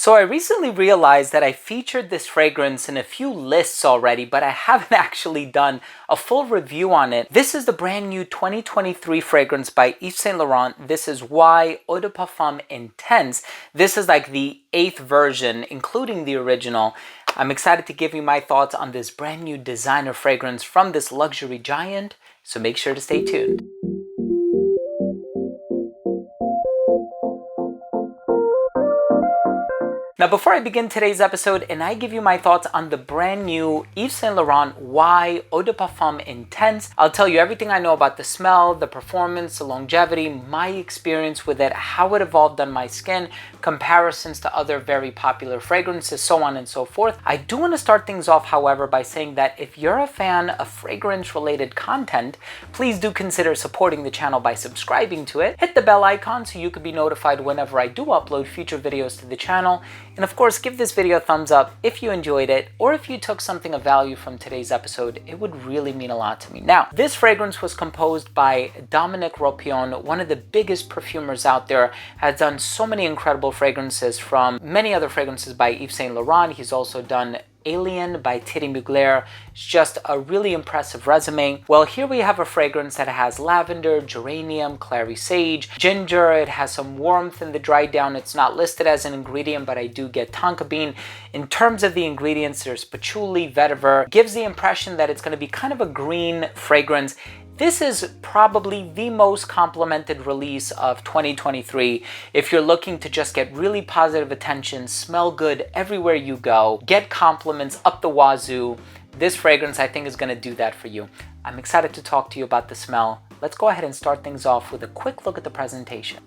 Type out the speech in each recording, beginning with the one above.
So I recently realized that I featured this fragrance in a few lists already, but I haven't actually done a full review on it. This is the brand new 2023 fragrance by Yves Saint Laurent. This is Y Eau de Parfum Intense. This is like the 8th version, including the original. I'm excited to give you my thoughts on this brand new designer fragrance from this luxury giant, so make sure to stay tuned. Now, before I begin today's episode and I give you my thoughts on the brand new Yves Saint Laurent Y Eau de Parfum Intense, I'll tell you everything I know about the smell, the performance, the longevity, my experience with it, how it evolved on my skin, comparisons to other very popular fragrances, so on and so forth. I do want to start things off, however, by saying that if you're a fan of fragrance-related content, please do consider supporting the channel by subscribing to it. Hit the bell icon so you can be notified whenever I do upload future videos to the channel. And of course, give this video a thumbs up if you enjoyed it, or if you took something of value from today's episode. It would really mean a lot to me. Now, this fragrance was composed by Dominique Ropion, one of the biggest perfumers out there, has done so many incredible fragrances from many other fragrances by Yves Saint Laurent. He's also done Alien by Thierry Mugler. It's just a really impressive resume. Well, here we have a fragrance that has lavender, geranium, clary sage, ginger. It has some warmth in the dry down. It's not listed as an ingredient, but I do get tonka bean. In terms of the ingredients, there's patchouli, vetiver. Gives the impression that it's going to be kind of a green fragrance. This is probably the most complimented release of 2023. If you're looking to just get really positive attention, smell good everywhere you go, get compliments up the wazoo, this fragrance I think is going to do that for you. I'm excited to talk to you about the smell. Let's go ahead and start things off with a quick look at the presentation.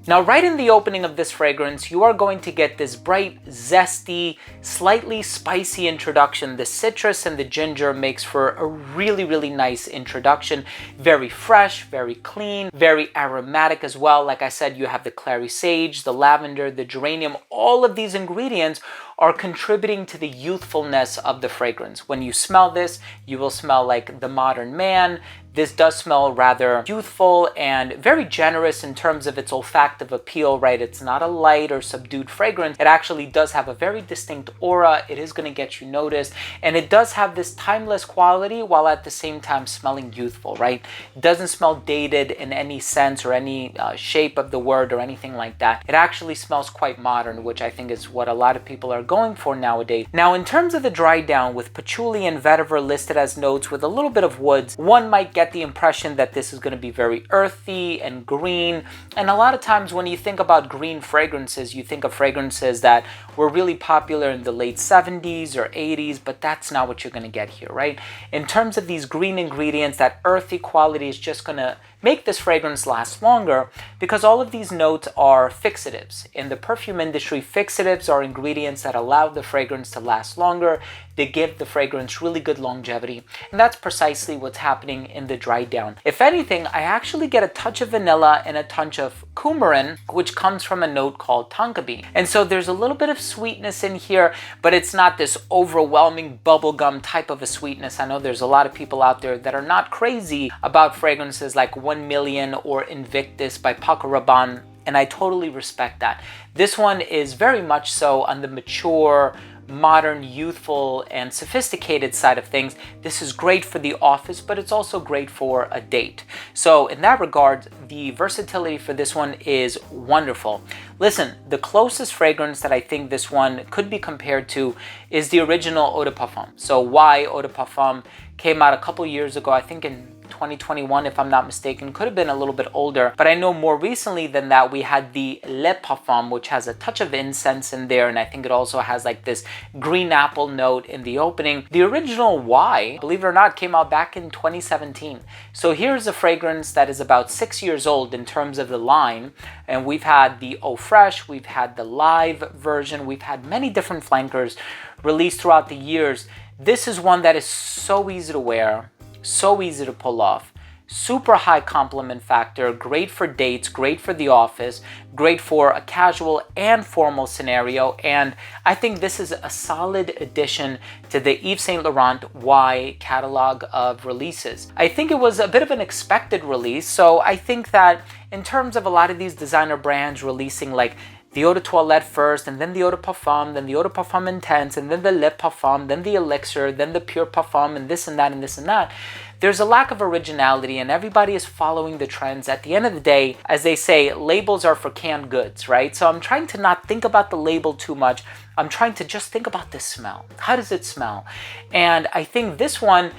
Now, right in the opening of this fragrance, you are going to get this bright, zesty, slightly spicy introduction. The citrus and the ginger makes for a really, really nice introduction. Very fresh, very clean, very aromatic as well. Like I said, you have the clary sage, the lavender, the geranium. All of these ingredients are contributing to the youthfulness of the fragrance. When you smell this, you will smell like the modern man. This does smell rather youthful and very generous in terms of its olfactive appeal, right? It's not a light or subdued fragrance. It actually does have a very distinct aura. It is going to get you noticed. And it does have this timeless quality while at the same time smelling youthful, right? It doesn't smell dated in any sense or any shape of the word or anything like that. It actually smells quite modern, which I think is what a lot of people are going for nowadays. Now, in terms of the dry down, with patchouli and vetiver listed as notes with a little bit of woods, one might get the impression that this is going to be very earthy and green. And a lot of times when you think about green fragrances, you think of fragrances that were really popular in the late 70s or 80s, but that's not what you're going to get here, right? In terms of these green ingredients, that earthy quality is just going to make this fragrance last longer, because all of these notes are fixatives. In the perfume industry, fixatives are ingredients that allow the fragrance to last longer. They give the fragrance really good longevity, and that's precisely what's happening in the dry down. If anything, I actually get a touch of vanilla and a touch of coumarin, which comes from a note called tonka bean. And so there's a little bit of sweetness in here, but it's not this overwhelming bubblegum type of a sweetness. I know there's a lot of people out there that are not crazy about fragrances like 1 Million or Invictus by Paco Rabanne, and I totally respect that. This one is very much so on the mature, modern, youthful, and sophisticated side of things. This is great for the office, but it's also great for a date. So in that regard, the versatility for this one is wonderful. Listen, the closest fragrance that I think this one could be compared to is the original Eau de Parfum. So Y Eau de Parfum came out a couple years ago, I think in 2021, if I'm not mistaken. Could have been a little bit older, but I know more recently than that we had the Le Parfum, which has a touch of incense in there, and I think it also has like this green apple note in the opening. The original Y, believe it or not, came out back in 2017. So here's a fragrance that is about 6 years old in terms of the line, and we've had the Eau Fresh, we've had the live version, we've had many different flankers released throughout the years. This is one that is so easy to wear, so easy to pull off, super high compliment factor, great for dates, great for the office, great for a casual and formal scenario. And I think this is a solid addition to the Yves Saint Laurent Y catalog of releases. I think it was a bit of an expected release. So I think that in terms of a lot of these designer brands releasing like the Eau de Toilette first, and then the Eau de Parfum, then the Eau de Parfum Intense, and then the Lip Parfum, then the Elixir, then the Pure Parfum, and this and that and this and that. There's a lack of originality, and everybody is following the trends. At the end of the day, as they say, labels are for canned goods, right? So I'm trying to not think about the label too much. I'm trying to just think about the smell. How does it smell? And I think this one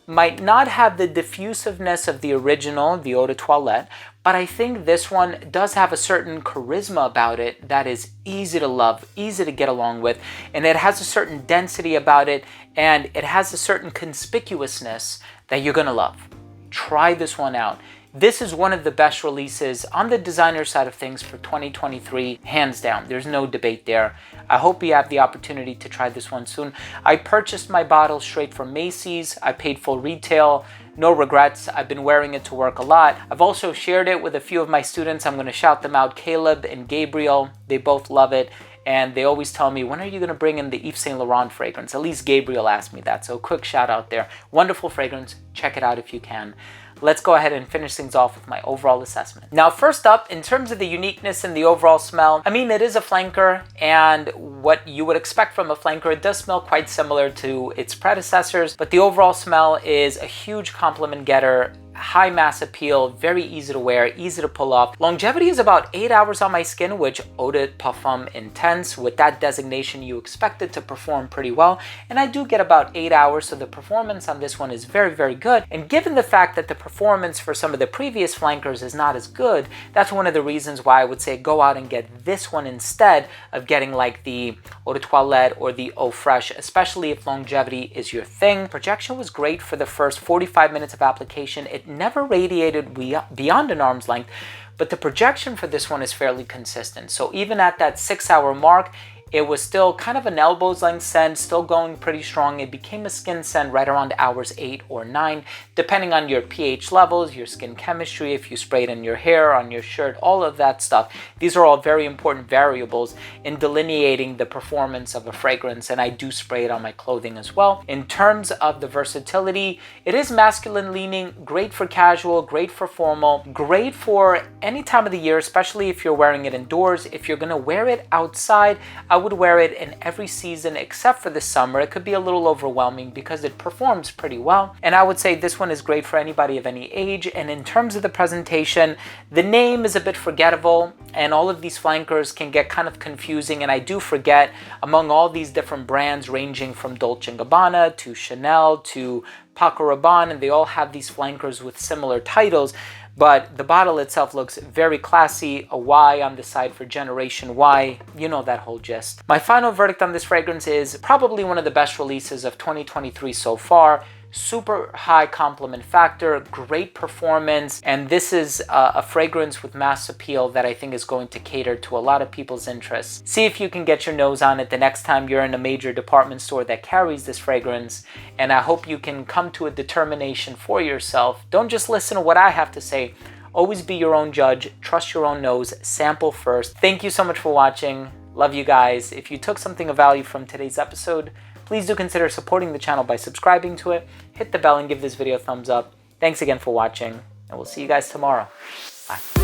might not have the diffusiveness of the original, the Eau de Toilette, but I think this one does have a certain charisma about it that is easy to love, easy to get along with, and it has a certain density about it, and it has a certain conspicuousness that you're gonna love. Try this one out. This is one of the best releases on the designer side of things for 2023, hands down. There's no debate there. I hope you have the opportunity to try this one soon. I purchased my bottle straight from Macy's. I paid full retail. No regrets. I've been wearing it to work a lot. I've also shared it with a few of my students. I'm going to shout them out, Caleb and Gabriel. They both love it. And they always tell me, when are you going to bring in the Yves Saint Laurent fragrance? At least Gabriel asked me that. So quick shout out there. Wonderful fragrance. Check it out if you can. Let's go ahead and finish things off with my overall assessment. Now, first up, in terms of the uniqueness and the overall smell, I mean, it is a flanker, and what you would expect from a flanker, it does smell quite similar to its predecessors, but the overall smell is a huge compliment getter. High mass appeal, very easy to wear, easy to pull off. Longevity is about 8 hours on my skin, which Eau de Parfum Intense, with that designation, you expect it to perform pretty well. And I do get about 8 hours, so the performance on this one is very, very good. And given the fact that the performance for some of the previous flankers is not as good, that's one of the reasons why I would say go out and get this one instead of getting like the Eau de Toilette or the Eau Fresh, especially if longevity is your thing. Projection was great for the first 45 minutes of application. It never radiated beyond an arm's length, but the projection for this one is fairly consistent. So even at that 6-hour mark, it was still kind of an elbow's length scent, still going pretty strong. It became a skin scent right around hours 8 or 9, depending on your pH levels, your skin chemistry, if you spray it in your hair, on your shirt, all of that stuff. These are all very important variables in delineating the performance of a fragrance, and I do spray it on my clothing as well. In terms of the versatility, it is masculine leaning, great for casual, great for formal, great for any time of the year, especially if you're wearing it indoors. If you're gonna wear it outside, I would wear it in every season except for the summer. It could be a little overwhelming because it performs pretty well. And I would say this one is great for anybody of any age. And in terms of the presentation, the name is a bit forgettable, and all of these flankers can get kind of confusing. And I do forget among all these different brands ranging from Dolce & Gabbana to Chanel to Paco Rabanne, and they all have these flankers with similar titles. But the bottle itself looks very classy, a Y on the side for Generation Y, you know that whole gist. My final verdict on this fragrance is probably one of the best releases of 2023 so far. Super high compliment factor, great performance, and this is a fragrance with mass appeal that I think is going to cater to a lot of people's interests. See if you can get your nose on it the next time you're in a major department store that carries this fragrance, and I hope you can come to a determination for yourself. Don't just listen to what I have to say. Always be your own judge, trust your own nose, sample first. Thank you so much for watching. Love you guys. If you took something of value from today's episode, please do consider supporting the channel by subscribing to it. Hit the bell and give this video a thumbs up. Thanks again for watching, and we'll see you guys tomorrow. Bye.